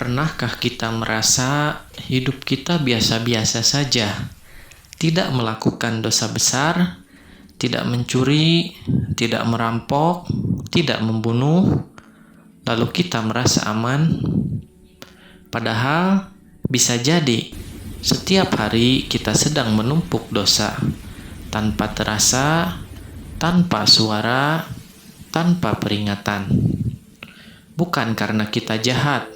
Pernahkah kita merasa hidup kita biasa-biasa saja, tidak melakukan dosa besar, tidak mencuri, tidak merampok, tidak membunuh, lalu kita merasa aman? Padahal bisa jadi setiap hari kita sedang menumpuk dosa, tanpa terasa, tanpa suara, tanpa peringatan. Bukan karena kita jahat,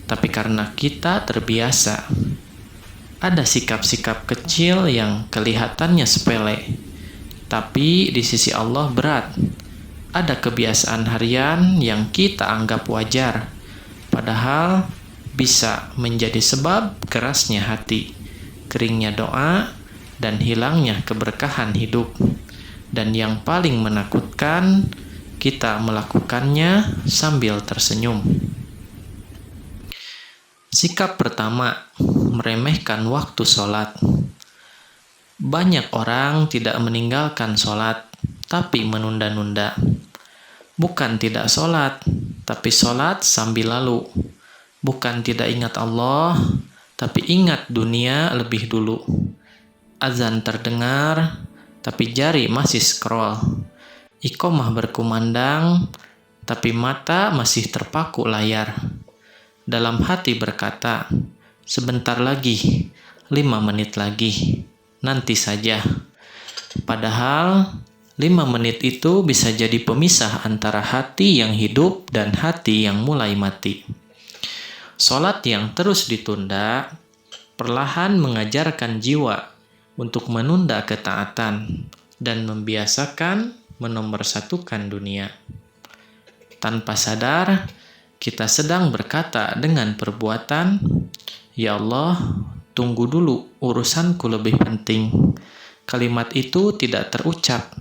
tapi karena kita terbiasa. Ada sikap-sikap kecil yang kelihatannya sepele, tapi di sisi Allah berat. Ada kebiasaan harian yang kita anggap wajar, padahal bisa menjadi sebab kerasnya hati, keringnya doa, dan hilangnya keberkahan hidup. Dan yang paling menakutkan, kita melakukannya sambil tersenyum. Sikap pertama, meremehkan waktu sholat. Banyak orang tidak meninggalkan sholat, tapi menunda-nunda. Bukan tidak sholat, tapi sholat sambil lalu. Bukan tidak ingat Allah, tapi ingat dunia lebih dulu. Azan terdengar, tapi jari masih scroll. Iqomah berkumandang, tapi mata masih terpaku layar. Dalam hati berkata, sebentar lagi, 5 menit lagi, nanti saja. Padahal 5 menit itu bisa jadi pemisah antara hati yang hidup dan hati yang mulai mati. Sholat yang terus ditunda perlahan mengajarkan jiwa untuk menunda ketaatan dan membiasakan menomorsatukan dunia. Tanpa sadar, kita sedang berkata dengan perbuatan, "Ya Allah, tunggu dulu, urusanku lebih penting." Kalimat itu tidak terucap,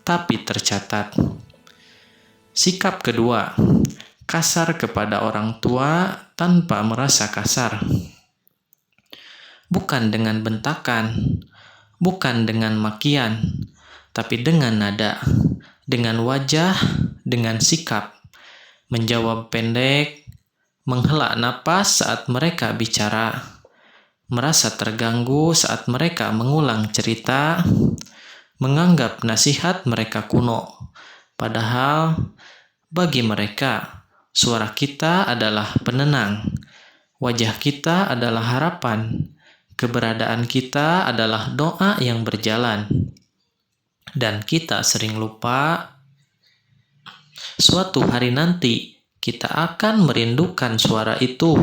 tapi tercatat. Sikap kedua, kasar kepada orang tua tanpa merasa kasar. Bukan dengan bentakan, bukan dengan makian, tapi dengan nada, dengan wajah, dengan sikap. Menjawab pendek, menghela napas saat mereka bicara, merasa terganggu saat mereka mengulang cerita, menganggap nasihat mereka kuno. Padahal bagi mereka, suara kita adalah penenang, wajah kita adalah harapan, keberadaan kita adalah doa yang berjalan. Dan kita sering lupa, suatu hari nanti kita akan merindukan suara itu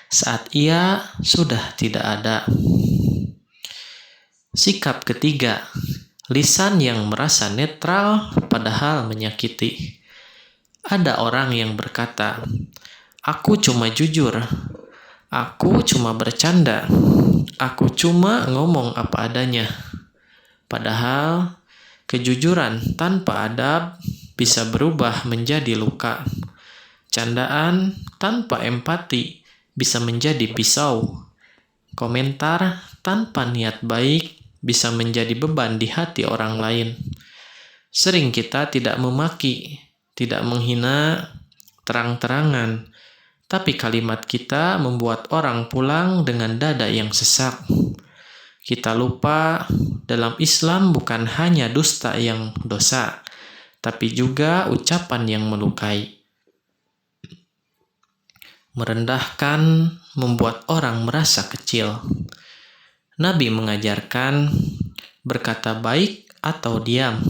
saat ia sudah tidak ada. Sikap ketiga, lisan yang merasa netral padahal menyakiti. Ada orang yang berkata, "Aku cuma jujur, aku cuma bercanda, aku cuma ngomong apa adanya." Padahal kejujuran tanpa adab bisa berubah menjadi luka. Candaan tanpa empati bisa menjadi pisau. Komentar tanpa niat baik bisa menjadi beban di hati orang lain. Sering kita tidak memaki, tidak menghina terang-terangan, tapi kalimat kita membuat orang pulang dengan dada yang sesak. Kita lupa, dalam Islam bukan hanya dusta yang dosa, tapi juga ucapan yang melukai. Merendahkan membuat orang merasa kecil. Nabi mengajarkan berkata baik atau diam,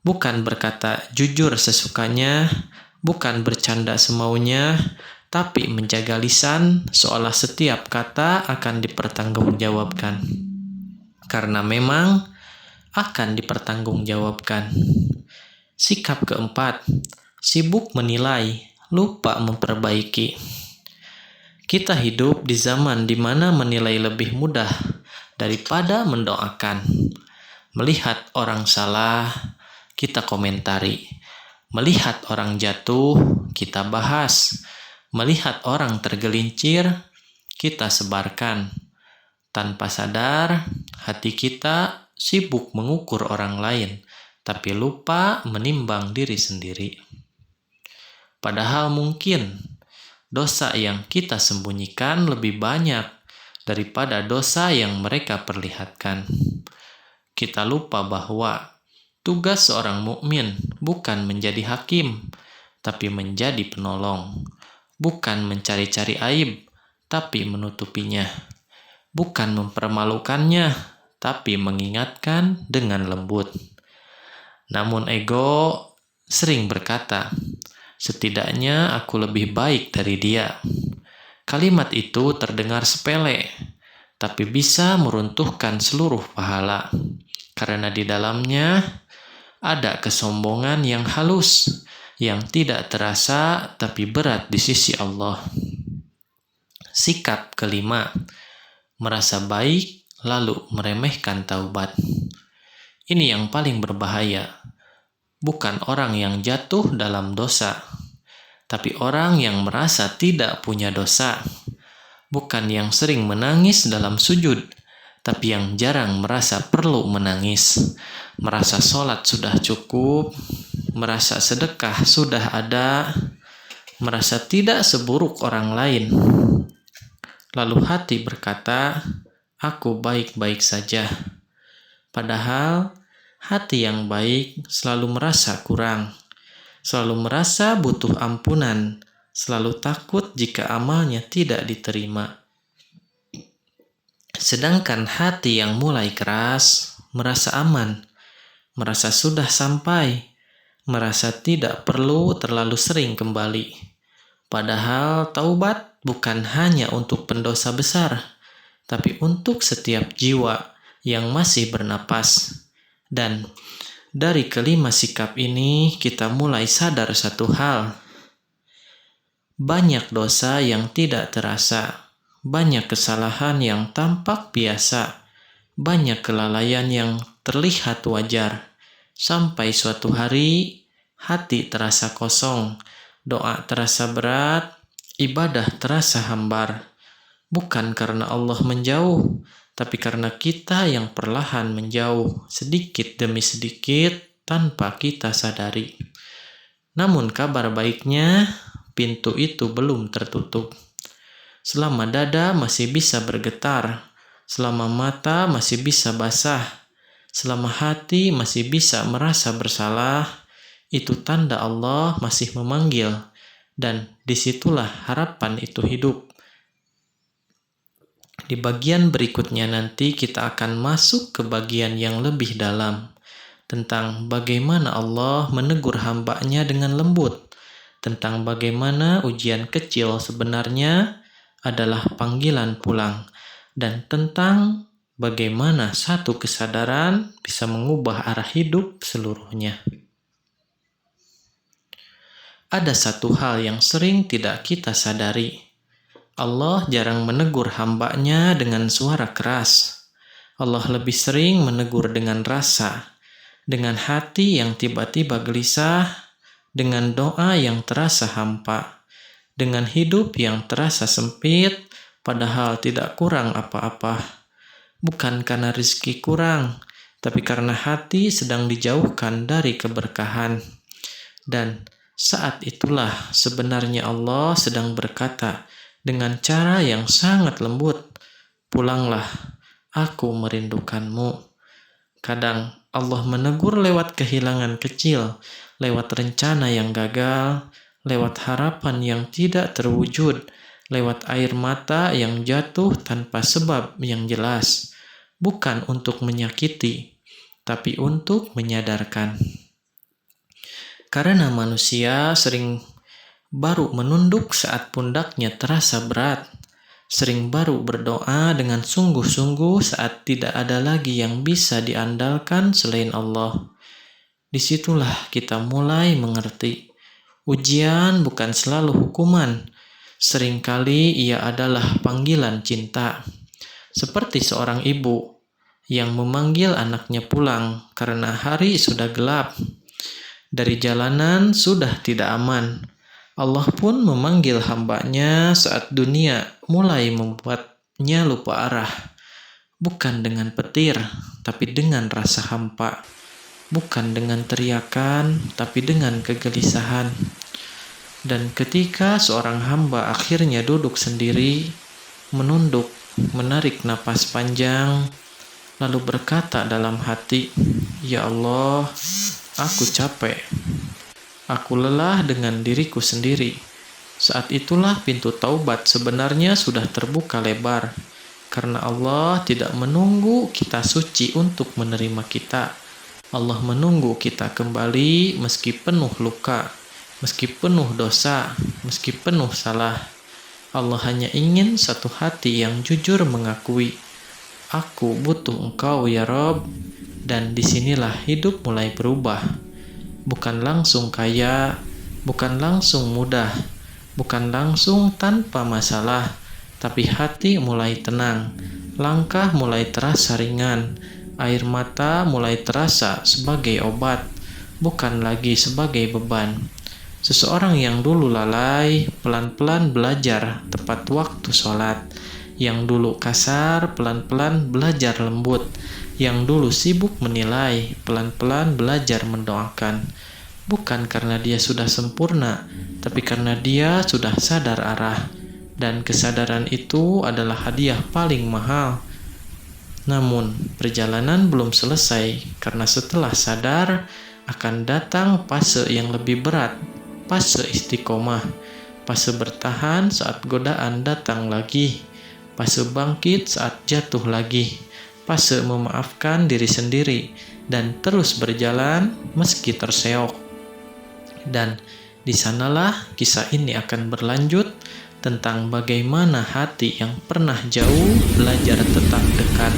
bukan berkata jujur sesukanya, bukan bercanda semaunya, tapi menjaga lisan seolah setiap kata akan dipertanggungjawabkan. Karena memang akan dipertanggungjawabkan. Sikap keempat, sibuk menilai, lupa memperbaiki. Kita hidup di zaman di mana menilai lebih mudah daripada mendoakan. Melihat orang salah, kita komentari. Melihat orang jatuh, kita bahas. Melihat orang tergelincir, kita sebarkan. Tanpa sadar, hati kita sibuk mengukur orang lain, tapi lupa menimbang diri sendiri. Padahal mungkin dosa yang kita sembunyikan lebih banyak daripada dosa yang mereka perlihatkan. Kita lupa bahwa tugas seorang mukmin bukan menjadi hakim, tapi menjadi penolong. Bukan mencari-cari aib, tapi menutupinya. Bukan mempermalukannya, tapi mengingatkan dengan lembut. Namun ego sering berkata, setidaknya aku lebih baik dari dia. Kalimat itu terdengar sepele, tapi bisa meruntuhkan seluruh pahala. Karena di dalamnya ada kesombongan yang halus, yang tidak terasa tapi berat di sisi Allah. Sikap kelima, merasa baik lalu meremehkan taubat. Ini yang paling berbahaya. Bukan orang yang jatuh dalam dosa, tapi orang yang merasa tidak punya dosa. Bukan yang sering menangis dalam sujud, tapi yang jarang merasa perlu menangis. Merasa sholat sudah cukup, merasa sedekah sudah ada, merasa tidak seburuk orang lain. Lalu hati berkata, aku baik-baik saja. Padahal hati yang baik selalu merasa kurang, selalu merasa butuh ampunan, selalu takut jika amalnya tidak diterima. Sedangkan hati yang mulai keras merasa aman, merasa sudah sampai, merasa tidak perlu terlalu sering kembali. Padahal taubat bukan hanya untuk pendosa besar, tapi untuk setiap jiwa yang masih bernapas. Dan dari kelima sikap ini kita mulai sadar satu hal. Banyak dosa yang tidak terasa, banyak kesalahan yang tampak biasa, banyak kelalaian yang terlihat wajar. Sampai suatu hari hati terasa kosong, doa terasa berat, ibadah terasa hambar. Bukan karena Allah menjauh, tapi karena kita yang perlahan menjauh, sedikit demi sedikit tanpa kita sadari. Namun kabar baiknya, pintu itu belum tertutup. Selama dada masih bisa bergetar, selama mata masih bisa basah, selama hati masih bisa merasa bersalah, itu tanda Allah masih memanggil, dan disitulah harapan itu hidup. Di bagian berikutnya nanti kita akan masuk ke bagian yang lebih dalam tentang bagaimana Allah menegur hamba-Nya dengan lembut, tentang bagaimana ujian kecil sebenarnya adalah panggilan pulang, dan tentang bagaimana satu kesadaran bisa mengubah arah hidup seluruhnya. Ada satu hal yang sering tidak kita sadari. Allah jarang menegur hamba-Nya dengan suara keras. Allah lebih sering menegur dengan rasa, dengan hati yang tiba-tiba gelisah, dengan doa yang terasa hampa, dengan hidup yang terasa sempit, padahal tidak kurang apa-apa. Bukan karena rezeki kurang, tapi karena hati sedang dijauhkan dari keberkahan. Dan saat itulah sebenarnya Allah sedang berkata dengan cara yang sangat lembut, pulanglah, aku merindukanmu. Kadang Allah menegur lewat kehilangan kecil, lewat rencana yang gagal, lewat harapan yang tidak terwujud, lewat air mata yang jatuh tanpa sebab yang jelas. Bukan untuk menyakiti, tapi untuk menyadarkan. Karena manusia sering baru menunduk saat pundaknya terasa berat, sering baru berdoa dengan sungguh-sungguh saat tidak ada lagi yang bisa diandalkan selain Allah. Disitulah kita mulai mengerti, ujian bukan selalu hukuman, seringkali ia adalah panggilan cinta. Seperti seorang ibu yang memanggil anaknya pulang karena hari sudah gelap, dari jalanan sudah tidak aman. Allah pun memanggil hamba-Nya saat dunia mulai membuatnya lupa arah. Bukan dengan petir, tapi dengan rasa hampa. Bukan dengan teriakan, tapi dengan kegelisahan. Dan ketika seorang hamba akhirnya duduk sendiri, menunduk, menarik napas panjang, lalu berkata dalam hati, "Ya Allah, aku capek. Aku lelah dengan diriku sendiri." Saat itulah pintu taubat sebenarnya sudah terbuka lebar, karena Allah tidak menunggu kita suci untuk menerima kita. Allah menunggu kita kembali meski penuh luka, meski penuh dosa, meski penuh salah. Allah hanya ingin satu hati yang jujur mengakui, "Aku butuh Engkau ya Rob." Dan disinilah hidup mulai berubah. Bukan langsung kaya, bukan langsung mudah, bukan langsung tanpa masalah, tapi hati mulai tenang, langkah mulai terasa ringan, air mata mulai terasa sebagai obat, bukan lagi sebagai beban. Seseorang yang dulu lalai, pelan-pelan belajar tepat waktu sholat. Yang dulu kasar, pelan-pelan belajar lembut. Yang dulu sibuk menilai, pelan-pelan belajar mendoakan. Bukan karena dia sudah sempurna, tapi karena dia sudah sadar arah. Dan kesadaran itu adalah hadiah paling mahal. Namun, perjalanan belum selesai, karena setelah sadar, akan datang fase yang lebih berat, fase istiqomah, fase bertahan saat godaan datang lagi, fase bangkit saat jatuh lagi, fase memaafkan diri sendiri, dan terus berjalan meski terseok. Dan di sanalah kisah ini akan berlanjut tentang bagaimana hati yang pernah jauh belajar tetap dekat,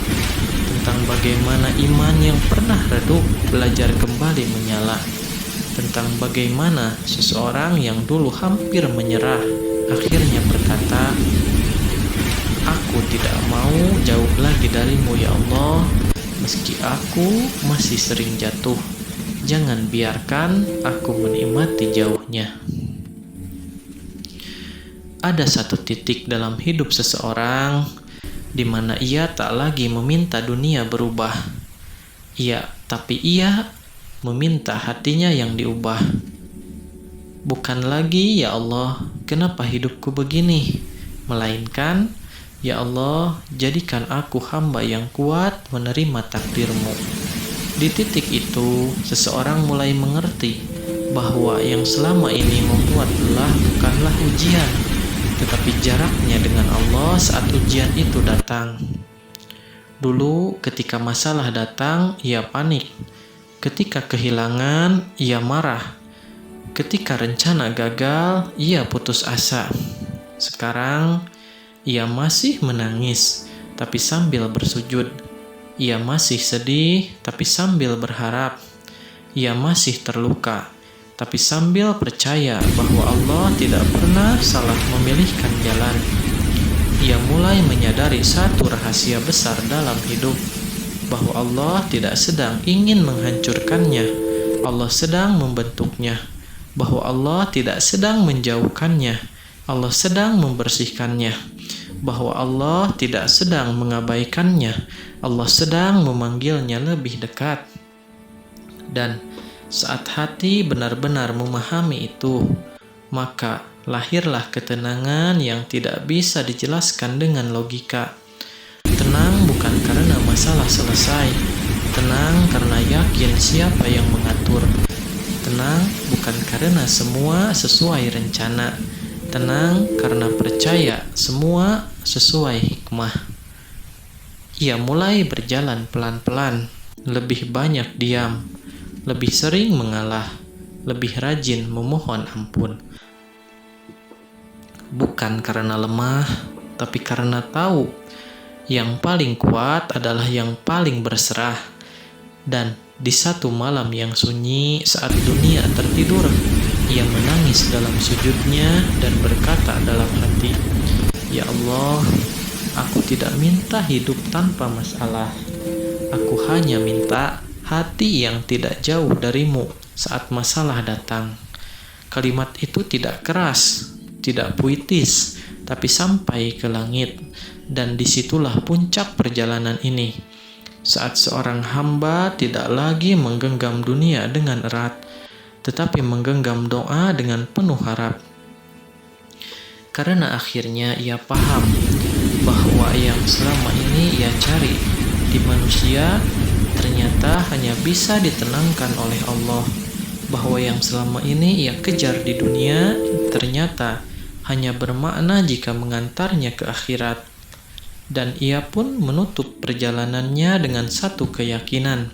tentang bagaimana iman yang pernah redup belajar kembali menyala, tentang bagaimana seseorang yang dulu hampir menyerah akhirnya berkata, "Aku tidak mau jauh lagi darimu ya Allah, meski aku masih sering jatuh. Jangan biarkan aku menikmati jauhnya." Ada satu titik dalam hidup seseorang di mana ia tak lagi meminta dunia berubah. Tapi ia meminta hatinya yang diubah. Bukan lagi, "Ya Allah, kenapa hidupku begini?" Melainkan, "Ya Allah, jadikan aku hamba yang kuat menerima takdir-Mu." Di titik itu, seseorang mulai mengerti bahwa yang selama ini membuat lelah bukanlah ujian, tetapi jaraknya dengan Allah saat ujian itu datang. Dulu, ketika masalah datang, ia panik. Ketika kehilangan, ia marah. Ketika rencana gagal, ia putus asa. Sekarang, ia masih menangis, tapi sambil bersujud. Ia masih sedih, tapi sambil berharap. Ia masih terluka, tapi sambil percaya bahwa Allah tidak pernah salah memilihkan jalan. Ia mulai menyadari satu rahasia besar dalam hidup, bahwa Allah tidak sedang ingin menghancurkannya, Allah sedang membentuknya. Bahwa Allah tidak sedang menjauhkannya, Allah sedang membersihkannya. Bahwa Allah tidak sedang mengabaikannya, Allah sedang memanggilnya lebih dekat. Dan saat hati benar-benar memahami itu, maka lahirlah ketenangan yang tidak bisa dijelaskan dengan logika. Tenang bukan karena masalah selesai, tenang karena yakin siapa yang mengatur. Tenang bukan karena semua sesuai rencana, tenang karena percaya semua sesuai hikmah. Ia mulai berjalan pelan-pelan, lebih banyak diam, lebih sering mengalah, lebih rajin memohon ampun. Bukan karena lemah, tapi karena tahu yang paling kuat adalah yang paling berserah. Dan di satu malam yang sunyi saat dunia tertidur, ia menangis dalam sujudnya dan berkata dalam hati, "Ya Allah, aku tidak minta hidup tanpa masalah. Aku hanya minta hati yang tidak jauh darimu saat masalah datang." Kalimat itu tidak keras, tidak puitis, tapi sampai ke langit. Dan disitulah puncak perjalanan ini. Saat seorang hamba tidak lagi menggenggam dunia dengan erat, tetapi menggenggam doa dengan penuh harap. Karena akhirnya ia paham bahwa yang selama ini ia cari di manusia ternyata hanya bisa ditenangkan oleh Allah. Bahwa yang selama ini ia kejar di dunia ternyata hanya bermakna jika mengantarnya ke akhirat. Dan ia pun menutup perjalanannya dengan satu keyakinan.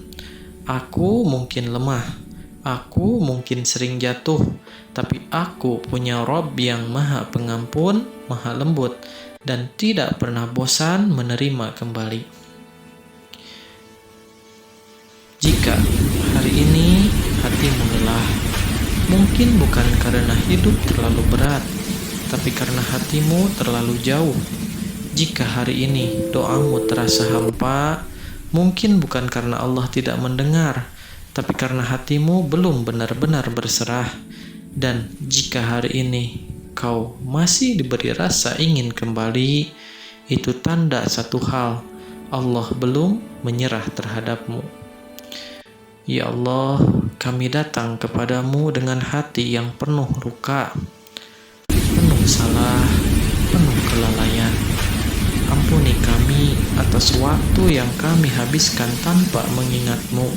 Aku mungkin lemah, aku mungkin sering jatuh, tapi aku punya Rob yang maha pengampun, maha lembut, dan tidak pernah bosan menerima kembali. Jika hari ini hatimu lelah, mungkin bukan karena hidup terlalu berat, tapi karena hatimu terlalu jauh. Jika hari ini doamu terasa hampa, mungkin bukan karena Allah tidak mendengar, tapi karena hatimu belum benar-benar berserah. Dan jika hari ini kau masih diberi rasa ingin kembali, itu tanda satu hal, Allah belum menyerah terhadapmu. Ya Allah, kami datang kepadamu dengan hati yang penuh luka, penuh salah, penuh kelalaian. Ampuni kami atas waktu yang kami habiskan tanpa mengingat-Mu,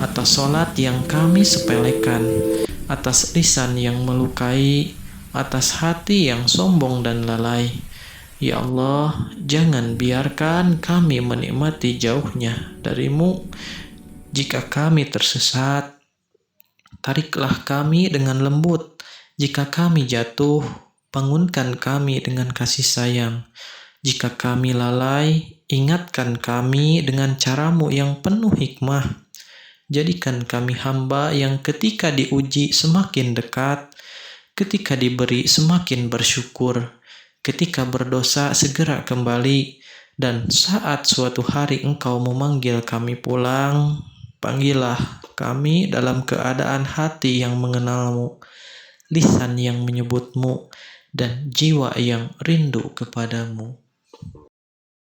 atas sholat yang kami sepelekan, atas lisan yang melukai, atas hati yang sombong dan lalai. Ya Allah, jangan biarkan kami menikmati jauhnya dari-Mu. Jika kami tersesat, tariklah kami dengan lembut. Jika kami jatuh, bangunkan kami dengan kasih sayang. Jika kami lalai, ingatkan kami dengan cara-Mu yang penuh hikmah. Jadikan kami hamba yang ketika diuji semakin dekat, ketika diberi semakin bersyukur, ketika berdosa segera kembali, dan saat suatu hari Engkau memanggil kami pulang, panggillah kami dalam keadaan hati yang mengenal-Mu, lisan yang menyebut-Mu, dan jiwa yang rindu kepadamu.